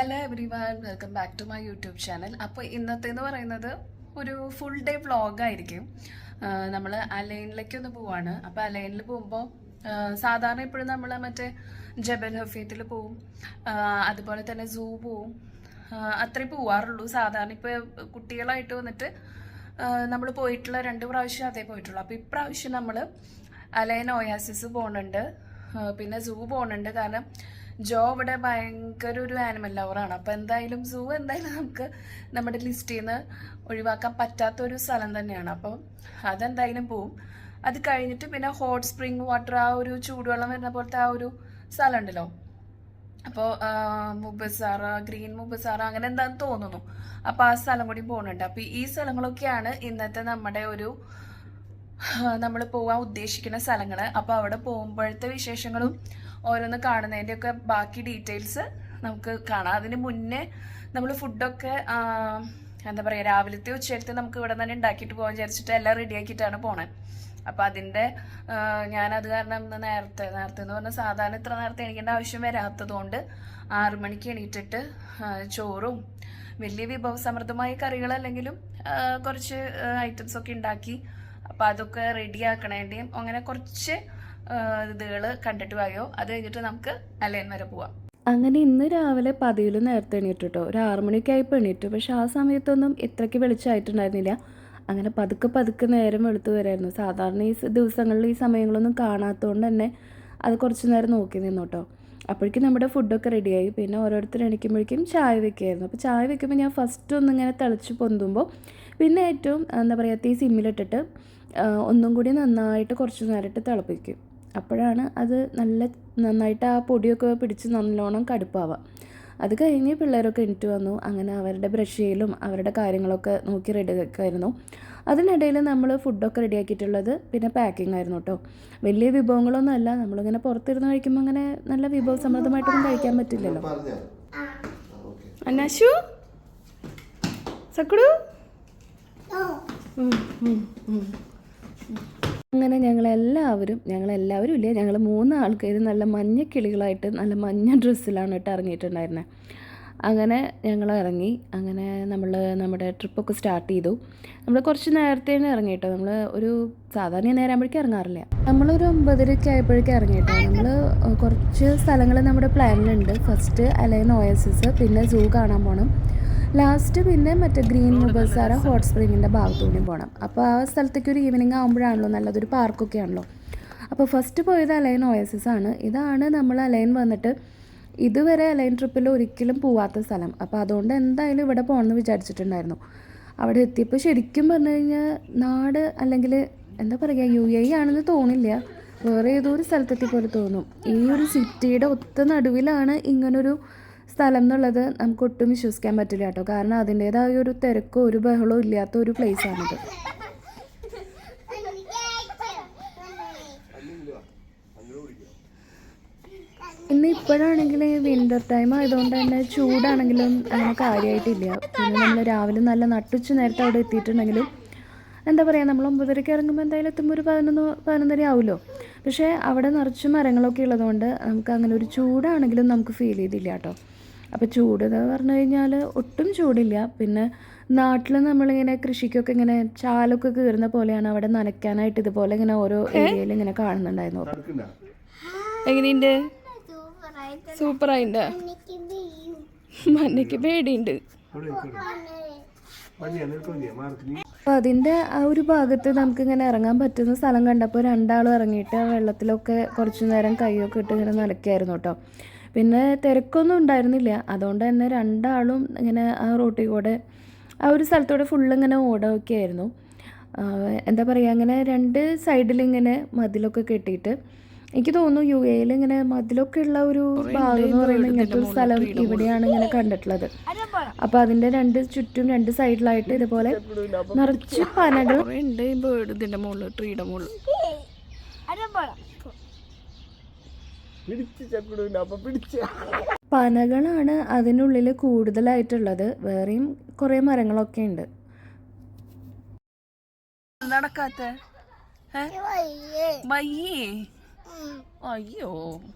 Hello everyone, welcome back to my YouTube channel. അപ്പോൾ ഇന്നത്തേന്ന് പറയുന്നത് ഒരു ഫുൾ ഡേ വ്ളോഗായിരിക്കും. നമ്മൾ അലൈനിലേക്കൊന്ന് പോവാണ്. അപ്പോൾ അലൈനിൽ പോകുമ്പോൾ സാധാരണ ഇപ്പോഴും നമ്മൾ മറ്റേ ജബൽ ഹഫീത്തിൽ പോവും, അതുപോലെ തന്നെ സൂ പോവും, അത്രേ പോവാറുള്ളൂ. സാധാരണ ഇപ്പോൾ കുട്ടികളായിട്ട് വന്നിട്ട് നമ്മൾ പോയിട്ടുള്ള 2 പ്രാവശ്യം അതേ പോയിട്ടുള്ളൂ. അപ്പോൾ ഇപ്രാവശ്യം നമ്മൾ അലൈൻ ഒയാസിസ് പോകുന്നുണ്ട്, പിന്നെ സൂ പോകുന്നുണ്ട്. കാരണം ജോ ഇവിടെ ഭയങ്കര ഒരു ആനിമൽ ലവറാണ്. അപ്പോൾ എന്തായാലും സൂ എന്തായാലും നമുക്ക് നമ്മുടെ ലിസ്റ്റിൽ നിന്ന് ഒഴിവാക്കാൻ പറ്റാത്തൊരു സ്ഥലം തന്നെയാണ്. അപ്പോൾ അതെന്തായാലും പോവും. അത് കഴിഞ്ഞിട്ട് പിന്നെ ഹോട്ട് സ്പ്രിങ് വാട്ടർ, ആ ഒരു ചൂടുവെള്ളം വരുന്ന പോലത്തെ ആ ഒരു സ്ഥലം ഉണ്ടല്ലോ, അപ്പോൾ മുബസാറ, ഗ്രീൻ മുബസാറ അങ്ങനെ എന്താന്ന് തോന്നുന്നു. അപ്പോൾ ആ സ്ഥലം കൂടി പോകുന്നുണ്ട്. അപ്പോൾ ഈ സ്ഥലങ്ങളൊക്കെയാണ് ഇന്നത്തെ നമ്മുടെ ഒരു നമ്മൾ പോകാൻ ഉദ്ദേശിക്കുന്ന സ്ഥലങ്ങൾ. അപ്പോൾ അവിടെ പോകുമ്പോഴത്തെ വിശേഷങ്ങളും ഓരോന്ന് കാണുന്നതിൻ്റെയൊക്കെ ബാക്കി ഡീറ്റെയിൽസ് നമുക്ക് കാണാം. അതിന് മുന്നേ നമ്മൾ ഫുഡൊക്കെ എന്താ പറയുക, രാവിലത്തെ ഉച്ചയിലത്തെ നമുക്ക് ഇവിടെ തന്നെ ഉണ്ടാക്കിയിട്ട് പോകാൻ വിചാരിച്ചിട്ട് എല്ലാം റെഡിയാക്കിയിട്ടാണ് പോണത്. അപ്പോൾ അതിൻ്റെ ഞാനത് കാരണം ഇന്ന് നേരത്തെ എന്ന് പറഞ്ഞാൽ സാധാരണ ഇത്ര നേരത്തെ എണീക്കേണ്ട ആവശ്യം വരാത്തത് കൊണ്ട് 6 മണിക്ക് എണീറ്റിട്ട് ചോറും വലിയ വിഭവസമൃദ്ധമായ കറികളല്ലെങ്കിലും കുറച്ച് ഐറ്റംസൊക്കെ ഉണ്ടാക്കി. അപ്പോൾ അതൊക്കെ റെഡിയാക്കണേൻ്റെയും അങ്ങനെ കുറച്ച് ഇതുകൾ കണ്ടിട്ട് പോയോ. അത് കഴിഞ്ഞിട്ട് നമുക്ക് അലൈൻ വരെ പോവാം. അങ്ങനെ ഇന്ന് രാവിലെ പതിവിലും നേരത്തെ എണീറ്റിട്ടോ, ഒരു 6 മണിയൊക്കെ ആയപ്പോൾ എണീറ്റു. പക്ഷെ ആ സമയത്തൊന്നും ഇത്രയ്ക്ക് വെളിച്ചമായിട്ടുണ്ടായിരുന്നില്ല. അങ്ങനെ പതുക്കെ നേരം വെളുത്ത് വരായിരുന്നു. സാധാരണ ഈ ദിവസങ്ങളിൽ ഈ സമയങ്ങളൊന്നും കാണാത്തതുകൊണ്ട് തന്നെ അത് കുറച്ച് നേരം നോക്കി നിന്നോട്ടോ. അപ്പോഴേക്കും നമ്മുടെ ഫുഡൊക്കെ റെഡിയായി. പിന്നെ ഓരോരുത്തർ എണീക്കുമ്പോഴേക്കും ചായ വെക്കുകയായിരുന്നു. അപ്പോൾ ചായ വെക്കുമ്പോൾ ഞാൻ ഫസ്റ്റ് ഒന്നിങ്ങനെ തിളച്ച് പൊന്തുമ്പോൾ പിന്നെ ഏറ്റവും എന്താ പറയുക, തീ സിമ്മിലിട്ടിട്ട് ഒന്നും കൂടി നന്നായിട്ട് കുറച്ച് നേരമായിട്ട് തിളപ്പിക്കും. അപ്പോഴാണ് അത് നന്നായിട്ട് ആ പൊടിയൊക്കെ പിടിച്ച് നല്ലോണം കടുപ്പാവുക. അത് കഴിഞ്ഞ് പിള്ളേരൊക്കെ എണീറ്റ് വന്നു. അങ്ങനെ അവരുടെ ബ്രഷ് ചെയ്യലും അവരുടെ കാര്യങ്ങളൊക്കെ നോക്കി റെഡിയാക്കുമായിരുന്നു. അതിനിടയിൽ നമ്മൾ ഫുഡൊക്കെ റെഡിയാക്കിയിട്ടുള്ളത് പിന്നെ പാക്കിംഗ് ആയിരുന്നു കേട്ടോ. വലിയ വിഭവങ്ങളൊന്നും അല്ല. നമ്മളിങ്ങനെ പുറത്തിരുന്ന് കഴിക്കുമ്പോൾ അങ്ങനെ നല്ല വിഭവസമൃദ്ധമായിട്ടൊന്നും കഴിക്കാൻ പറ്റില്ലല്ലോ. അന്നാശു സക്കുടു അങ്ങനെ ഞങ്ങളെല്ലാവരും ഇല്ല, ഞങ്ങൾ 3 ആൾക്കാർ നല്ല മഞ്ഞ കിളികളായിട്ട് നല്ല മഞ്ഞ ഡ്രസ്സിലാണ് ഇട്ട് ഇറങ്ങിയിട്ടുണ്ടായിരുന്നത്. അങ്ങനെ ഞങ്ങൾ ഇറങ്ങി. അങ്ങനെ നമ്മുടെ ട്രിപ്പൊക്കെ സ്റ്റാർട്ട് ചെയ്തു. നമ്മൾ കുറച്ച് നേരത്തെ ഇറങ്ങി കേട്ടോ. നമ്മൾ ഒരു സാധാരണ നേരമാകുമ്പോഴേക്കും ഇറങ്ങാറില്ല. നമ്മളൊരു 9:30 ആയപ്പോഴേക്കും ഇറങ്ങി കേട്ടോ. നമ്മൾ കുറച്ച് സ്ഥലങ്ങൾ നമ്മുടെ പ്ലാനിലുണ്ട്. ഫസ്റ്റ് അലൈൻ ഒയാസിസ്, പിന്നെ സൂ കാണാൻ പോകണം, ലാസ്റ്റ് പിന്നെ മറ്റേ ഗ്രീൻ മുബസാറ ഹോട്ട് സ്പ്രിങ്ങിൻ്റെ ഭാഗത്തുകൂടി പോകണം. അപ്പോൾ ആ സ്ഥലത്തേക്ക് ഒരു ഈവനിങ് ആകുമ്പോഴാണല്ലോ നല്ലതൊരു പാർക്കൊക്കെ ആണല്ലോ. അപ്പോൾ ഫസ്റ്റ് പോയത് അലൈൻ ഒയാസിസ് ആണ്. ഇതാണ് നമ്മൾ അലൈൻ വന്നിട്ട് ഇതുവരെ അലൈൻ ട്രിപ്പിൽ ഒരിക്കലും പോവാത്ത സ്ഥലം. അപ്പോൾ അതുകൊണ്ട് എന്തായാലും ഇവിടെ പോകണമെന്ന് വിചാരിച്ചിട്ടുണ്ടായിരുന്നു. അവിടെ എത്തിയപ്പോൾ ശരിക്കും പറഞ്ഞു കഴിഞ്ഞാൽ നാട് അല്ലെങ്കിൽ എന്താ പറയുക, UAE ആണെന്ന് തോന്നില്ല, വേറെ ഏതോ ഒരു സ്ഥലത്തെത്തി പോലെ തോന്നും. ഈ ഒരു സിറ്റിയുടെ ഒത്ത നടുവിലാണ് ഇങ്ങനൊരു സ്ഥലം എന്നുള്ളത് നമുക്ക് ഒട്ടും വിശ്വസിക്കാൻ പറ്റില്ല കേട്ടോ. കാരണം അതിൻ്റേതായ ഒരു തിരക്കോ ഒരു ബഹളോ ഇല്ലാത്ത ഒരു പ്ലേസാണിത്. ഇന്ന് ഇപ്പോഴാണെങ്കിൽ വിൻ്റർ ടൈം ആയതുകൊണ്ട് തന്നെ ചൂടാണെങ്കിലും അങ്ങനെ കാര്യമായിട്ടില്ല. പിന്നെ നമ്മൾ രാവിലെ നല്ല നട്ടുച്ച നേരത്തെ അവിടെ എത്തിയിട്ടുണ്ടെങ്കിലും എന്താ പറയുക, നമ്മൾ 9:30 ഇറങ്ങുമ്പോൾ എന്തായാലും എത്തുമ്പോൾ ഒരു 11 ആവുമല്ലോ. പക്ഷേ അവിടെ നിറച്ച് മരങ്ങളൊക്കെ ഉള്ളതുകൊണ്ട് നമുക്ക് അങ്ങനെ ഒരു ചൂടാണെങ്കിലും നമുക്ക് ഫീൽ ചെയ്തില്ല കേട്ടോ. അപ്പോൾ ചൂട് എന്ന് പറഞ്ഞു കഴിഞ്ഞാൽ ഒട്ടും ചൂടില്ല. പിന്നെ നാട്ടിൽ നമ്മളിങ്ങനെ കൃഷിക്കൊക്കെ ഇങ്ങനെ ചാലൊക്കെ കീറുന്ന പോലെയാണ് അവിടെ നനയ്ക്കാനായിട്ട് ഇതുപോലെ ഇങ്ങനെ ഓരോ ഏരിയയിൽ ഇങ്ങനെ കാണുന്നുണ്ടായിരുന്നു. എങ്ങനെയുണ്ട്? സൂപ്പറായിട്ടുണ്ട്. മഞ്ഞയ്ക്ക് പേടിയുണ്ട്. അപ്പോൾ അതിൻ്റെ ആ ഒരു ഭാഗത്ത് നമുക്കിങ്ങനെ ഇറങ്ങാൻ പറ്റുന്ന സ്ഥലം കണ്ടപ്പോൾ 2 ആളും ഇറങ്ങിയിട്ട് വെള്ളത്തിലൊക്കെ കുറച്ച് നേരം കൈയൊക്കെ ഇട്ട് ഇങ്ങനെ നനയ്ക്കായിരുന്നു കേട്ടോ. പിന്നെ തിരക്കൊന്നും ഉണ്ടായിരുന്നില്ല. അതുകൊണ്ട് തന്നെ 2 ആളും ഇങ്ങനെ ആ റോട്ടിൽ കൂടെ ആ ഒരു സ്ഥലത്തൂടെ ഫുള്ളിങ്ങനെ ഓടൊക്കെ ആയിരുന്നു. എന്താ പറയുക, അങ്ങനെ 2 സൈഡിലിങ്ങനെ മതിലൊക്കെ കെട്ടിയിട്ട്, എനിക്ക് തോന്നുന്നു UAEയിൽ ഇങ്ങനെ മതിലൊക്കെ ഉള്ള ഒരു ഭാഗം എന്ന് പറയുന്നത് ഇങ്ങനത്തെ ഒരു സ്ഥലം ഇവിടെയാണ് ഇങ്ങനെ കണ്ടിട്ടുള്ളത്. അപ്പോൾ അതിൻ്റെ ചുറ്റും 2 സൈഡിലായിട്ട് ഇതുപോലെ നിറച്ച് പനകൾ ഉണ്ട്. ഇതിൻ്റെ മുകളിൽ ട്രീയുടെ മുകളിൽ പനകളാണ് അതിനുള്ളിൽ കൂടുതലായിട്ടുള്ളത്. വേറെയും കുറേ മരങ്ങളൊക്കെ ഉണ്ട്. നടക്കാത്ത അയ്യോ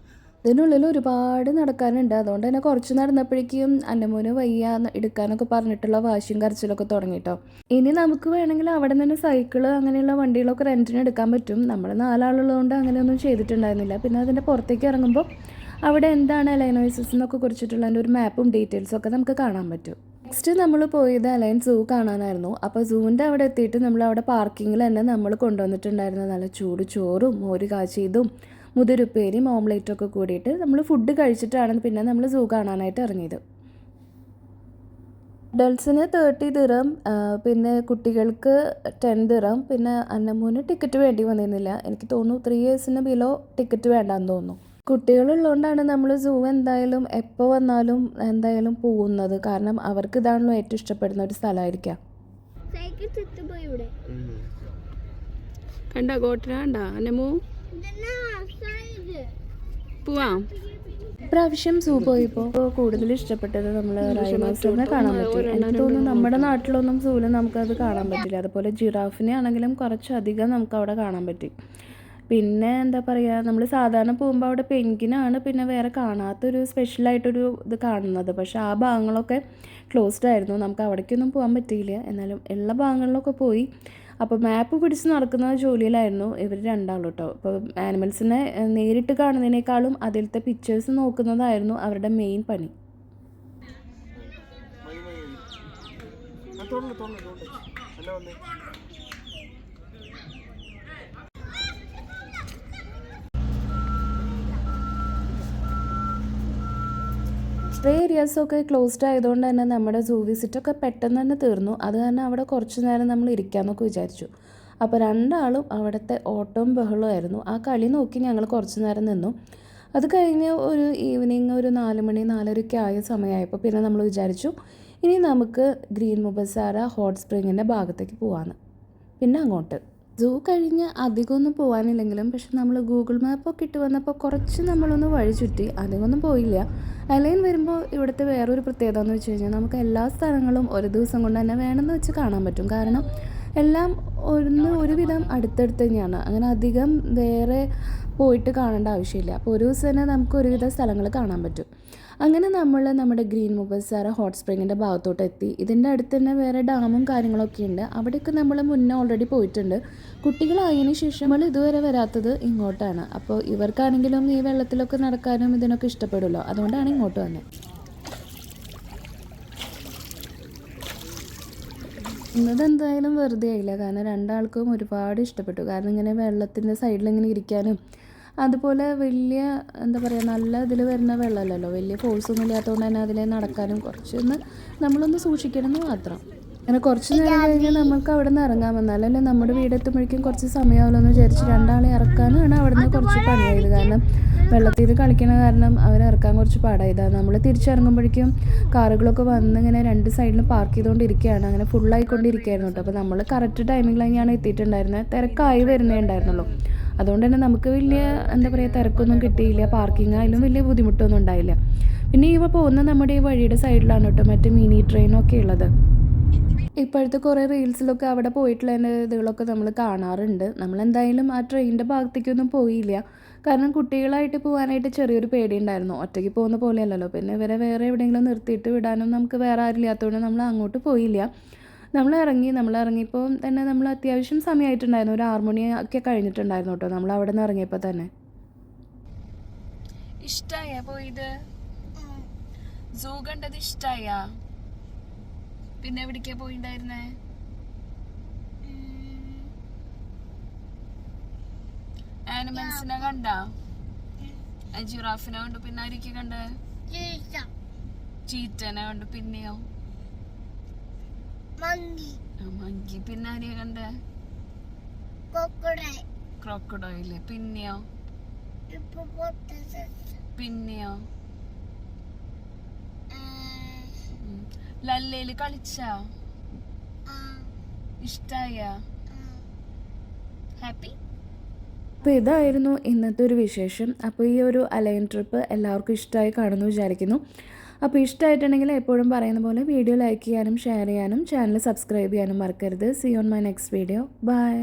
ഇതിനുള്ളിൽ ഒരുപാട് നടക്കാനുണ്ട്. അതുകൊണ്ട് തന്നെ കുറച്ച് നടന്നപ്പോഴേക്കും അന്നമോന് വയ്യ എടുക്കാനൊക്കെ പറഞ്ഞിട്ടുള്ള വാശിയും കരച്ചിലൊക്കെ തുടങ്ങിട്ടോ. ഇനി നമുക്ക് വേണമെങ്കിൽ അവിടെ നിന്ന് സൈക്കിള് അങ്ങനെയുള്ള വണ്ടികളൊക്കെ റെൻറ്റിന് എടുക്കാൻ പറ്റും. നമ്മൾ 4 ആളുള്ളതുകൊണ്ട് അങ്ങനെയൊന്നും ചെയ്തിട്ടുണ്ടായിരുന്നില്ല. പിന്നെ അതിൻ്റെ പുറത്തേക്ക് ഇറങ്ങുമ്പോൾ അവിടെ എന്താണ് അലൈനോയ്സസ് എന്നൊക്കെ കുറിച്ചിട്ടുള്ളതിൻ്റെ ഒരു മാപ്പും ഡീറ്റെയിൽസും ഒക്കെ നമുക്ക് കാണാൻ പറ്റും. നെക്സ്റ്റ് നമ്മൾ പോയത് അലൈൻ സൂ കാണാനായിരുന്നു. അപ്പോൾ സൂവിൻ്റെ അവിടെ എത്തിയിട്ട് നമ്മൾ അവിടെ പാർക്കിങ്ങിൽ തന്നെ നമ്മൾ കൊണ്ടുവന്നിട്ടുണ്ടായിരുന്ന നല്ല ചൂട് ചോറും മോര് കാച്ചിയതും മുതിരുപ്പേരിയും ഓംലേറ്റും ഒക്കെ കൂടിയിട്ട് നമ്മൾ ഫുഡ് കഴിച്ചിട്ടാണ് പിന്നെ നമ്മൾ സൂ കാണാനായിട്ട് ഇറങ്ങിയത്. അഡൾട്ട്സിന് 30 ദിറം, പിന്നെ കുട്ടികൾക്ക് 10 ദിറം. പിന്നെ അന്നമോന് ടിക്കറ്റ് വേണ്ടി വന്നിരുന്നില്ല. എനിക്ക് തോന്നുന്നു 3 ഇയേഴ്സിന് ബിലോ ടിക്കറ്റ് വേണ്ടാന്ന് തോന്നുന്നു. കുട്ടികളുള്ളതുകൊണ്ടാണ് നമ്മൾ സൂ എന്തായാലും എപ്പോൾ വന്നാലും എന്തായാലും പോകുന്നത്. കാരണം അവർക്ക് ഇതാണല്ലോ ഏറ്റവും ഇഷ്ടപ്പെടുന്ന ഒരു സ്ഥലമായിരിക്കാം. കണ്ട ഗോട്ടനാണ്ട അന്നമോ പോവാം. ഇപ്രാവശ്യം സൂ പോയപ്പോൾ കൂടുതൽ ഇഷ്ടപ്പെട്ടത് നമ്മൾ റൈനോസിനെ കാണാൻ പറ്റി. എനിക്ക് തോന്നുന്നു നമ്മുടെ നാട്ടിലൊന്നും സൂവിൽ നമുക്കത് കാണാൻ പറ്റില്ല. അതുപോലെ ജിറാഫിനെ ആണെങ്കിലും കുറച്ചധികം നമുക്ക് അവിടെ കാണാൻ പറ്റി. പിന്നെ എന്താ പറയുക, നമ്മൾ സാധാരണ പോകുമ്പോൾ അവിടെ പെൻഗ്വിനാണ് പിന്നെ വേറെ കാണാത്തൊരു സ്പെഷ്യലായിട്ടൊരു ഇത് കാണുന്നത്. പക്ഷേ ആ ഭാഗങ്ങളൊക്കെ ക്ലോസ്ഡ് ആയിരുന്നു. നമുക്ക് അവിടേക്കൊന്നും പോകാൻ പറ്റിയില്ല. എന്നാലും ഉള്ള ഭാഗങ്ങളിലൊക്കെ പോയി. അപ്പോൾ മാപ്പ് പിടിച്ച് നടക്കുന്ന ജോലിയിലായിരുന്നു ഇവർ രണ്ടാളും കേട്ടോ. അപ്പോൾ ആനിമൽസിനെ നേരിട്ട് കാണുന്നതിനേക്കാളും അതിലത്തെ പിക്ചേഴ്സ് നോക്കുന്നതായിരുന്നു അവരുടെ മെയിൻ പണി. കുറേ ഏരിയാസൊക്കെ ക്ലോസ്ഡ് ആയതുകൊണ്ട് തന്നെ നമ്മുടെ സൂ വിസിറ്റൊക്കെ പെട്ടെന്ന് തന്നെ തീർന്നു. അത് കാരണം അവിടെ കുറച്ച് നേരം നമ്മൾ ഇരിക്കാമെന്നൊക്കെ വിചാരിച്ചു. അപ്പോൾ രണ്ടാളും അവിടുത്തെ ഓട്ടവും ബഹളമായിരുന്നു. ആ കളി നോക്കി ഞങ്ങൾ കുറച്ച് നേരം നിന്നു. അത് കഴിഞ്ഞ് ഒരു ഈവനിങ് ഒരു 4 മണി 4:30 ആയ സമയമായപ്പോൾ പിന്നെ നമ്മൾ വിചാരിച്ചു ഇനി നമുക്ക് ഗ്രീൻ മുബസാര ഹോട്ട് സ്പ്രിങ്ങിൻ്റെ ഭാഗത്തേക്ക് പോകാമെന്ന്. പിന്നെ അങ്ങോട്ട് സൂ കഴിഞ്ഞ് അധികമൊന്നും പോകാനില്ലെങ്കിലും പക്ഷെ നമ്മൾ ഗൂഗിൾ മാപ്പൊക്കെ ഇട്ട് വന്നപ്പോൾ കുറച്ച് നമ്മളൊന്ന് വഴി ചുറ്റി, അധികമൊന്നും പോയില്ല. അലൈൻ വരുമ്പോൾ ഇവിടുത്തെ വേറൊരു പ്രത്യേകത എന്ന് വെച്ച് കഴിഞ്ഞാൽ നമുക്ക് എല്ലാ സ്ഥലങ്ങളും ഒരു ദിവസം കൊണ്ട് തന്നെ വേണമെന്ന് വെച്ച് കാണാൻ പറ്റും. കാരണം എല്ലാം ഒരുവിധം അടുത്തടുത്ത് തന്നെയാണ്. അങ്ങനെ അധികം വേറെ പോയിട്ട് കാണേണ്ട ആവശ്യമില്ല. അപ്പോൾ ഒരു ദിവസം തന്നെ നമുക്ക് ഒരുവിധ സ്ഥലങ്ങൾ കാണാൻ പറ്റും. അങ്ങനെ നമ്മൾ നമ്മുടെ ഗ്രീൻ മുബസാര ഹോട്ട് സ്പ്രിങ്ങിൻ്റെ ഭാഗത്തോട്ട് എത്തി. ഇതിൻ്റെ അടുത്ത് തന്നെ വേറെ ഡാമും കാര്യങ്ങളൊക്കെ ഉണ്ട്. അവിടെയൊക്കെ നമ്മൾ മുന്നേ ഓൾറെഡി പോയിട്ടുണ്ട്. കുട്ടികളായതിനു ശേഷം നമ്മൾ ഇതുവരെ വരാത്തത് ഇങ്ങോട്ടാണ്. അപ്പോൾ ഇവർക്കാണെങ്കിലും ഈ വെള്ളത്തിലൊക്കെ നടക്കാനും ഇതിനൊക്കെ ഇഷ്ടപ്പെടുമല്ലോ, അതുകൊണ്ടാണ് ഇങ്ങോട്ട് വന്നത്. ഇന്നതെന്തായാലും വെറുതെ ആയില്ല. കാരണം രണ്ടാൾക്കും ഒരുപാട് ഇഷ്ടപ്പെട്ടു. കാരണം ഇങ്ങനെ വെള്ളത്തിൻ്റെ സൈഡിലിങ്ങനെ ഇരിക്കാനും അതുപോലെ വലിയ എന്താ പറയുക നല്ല ഇതിൽ വരുന്ന വെള്ളമല്ലല്ലോ, വലിയ ഫോഴ്സൊന്നും ഇല്ലാത്തതുകൊണ്ട് തന്നെ അതിൽ നടക്കാനും കുറച്ചൊന്ന് നമ്മളൊന്ന് സൂക്ഷിക്കണമെന്ന് മാത്രം. അങ്ങനെ കുറച്ച് നേരം കഴിഞ്ഞ് നമുക്ക് അവിടെ നിന്ന് ഇറങ്ങാമെന്നാലല്ലേ നമ്മുടെ വീടെത്തുമ്പോഴേക്കും കുറച്ച് സമയമാവല്ലോ എന്ന് വിചാരിച്ച് രണ്ടാളെ ഇറക്കാനാണ് അവിടെ നിന്ന് കുറച്ച് പണിയായത്. കാരണം വെള്ളത്തിൽ കളിക്കണ കാരണം അവരിറക്കാൻ കുറച്ച് പാടായതാണ്. നമ്മൾ തിരിച്ചിറങ്ങുമ്പോഴേക്കും കാറുകളൊക്കെ വന്ന് ഇങ്ങനെ 2 സൈഡിലും പാർക്ക് ചെയ്തുകൊണ്ടിരിക്കുകയാണ്. അങ്ങനെ ഫുള്ളായിക്കൊണ്ടിരിക്കുകയായിരുന്നു കേട്ടോ. അപ്പോൾ നമ്മൾ കറക്റ്റ് ടൈമിൽ തന്നെയാണ് എത്തിയിട്ടുണ്ടായിരുന്നത്. തിരക്കായി വരുന്നേ ഉണ്ടായിരുന്നുള്ളൂ. അതുകൊണ്ട് തന്നെ നമുക്ക് വലിയ എന്താ പറയുക തിരക്കൊന്നും കിട്ടിയില്ല. പാർക്കിംഗ് ആയാലും വലിയ ബുദ്ധിമുട്ടൊന്നും ഉണ്ടായില്ല. പിന്നെ ഇവ പോകുന്ന നമ്മുടെ ഈ വഴിയുടെ സൈഡിലാണ് കേട്ടോ മറ്റേ മിനി ട്രെയിനൊക്കെ ഉള്ളത്. ഇപ്പോഴത്തെ കുറേ റീൽസിലൊക്കെ അവിടെ പോയിട്ടുള്ള ഇതുകളൊക്കെ നമ്മൾ കാണാറുണ്ട്. നമ്മളെന്തായാലും ആ ട്രെയിനിൻ്റെ ഭാഗത്തേക്കൊന്നും പോയില്ല. കാരണം കുട്ടികളായിട്ട് പോകാനായിട്ട് ചെറിയൊരു പേടിയുണ്ടായിരുന്നു. ഒറ്റയ്ക്ക് പോകുന്ന പോലെയല്ലല്ലോ. പിന്നെ ഇവരെ വേറെ എവിടെയെങ്കിലും നിർത്തിയിട്ട് വിടാനും നമുക്ക് വേറെ ആരില്ലാത്തതുകൊണ്ട് നമ്മൾ അങ്ങോട്ട് പോയില്ല. നമ്മൾ ഇറങ്ങിയപ്പോൾ തന്നെ നമ്മൾ അത്യാവശ്യം സമയമായിട്ടുണ്ടായിരുന്നു. ഒരു 6 മണിയൊക്കെ കഴിഞ്ഞിട്ടുണ്ടായിരുന്നു കേട്ടോ നമ്മൾ അവിടെ നിന്ന് ഇറങ്ങിയപ്പോൾ തന്നെ. ഇഷ്ടായ പോയത് സൂ കണ്ടത് ഇഷ്ടായ? പിന്നെ എവിടേക്കാ പോയിണ്ടായിരുന്നേ? ആനിമൽസിനെ കണ്ട? ജിറാഫിനെ കണ്ടു. പിന്നെ ആരൊക്കെ കണ്ട്? ചീറ്റനെ കണ്ടു. പിന്നെയോ? മങ്കി. പിന്നെ ആരെയാ കണ്ട്? ക്രോക്കഡോയില്. പിന്നെയോ? പിന്നെയോ? ലല്ലയില് കളിച്ചാ? ഇഷ്ടായ? ഹാപ്പി? അപ്പോൾ ഇതായിരുന്നു ഇന്നത്തെ ഒരു വിശേഷം. അപ്പോൾ ഈ ഒരു അലൈൻ ട്രിപ്പ് എല്ലാവർക്കും ഇഷ്ടമായി കാണുമെന്ന് വിചാരിക്കുന്നു. അപ്പോൾ ഇഷ്ടമായിട്ടുണ്ടെങ്കിൽ എപ്പോഴും പറയുന്ന പോലെ വീഡിയോ ലൈക്ക് ചെയ്യാനും ഷെയർ ചെയ്യാനും ചാനൽ സബ്സ്ക്രൈബ് ചെയ്യാനും മറക്കരുത്. See on my next video. By.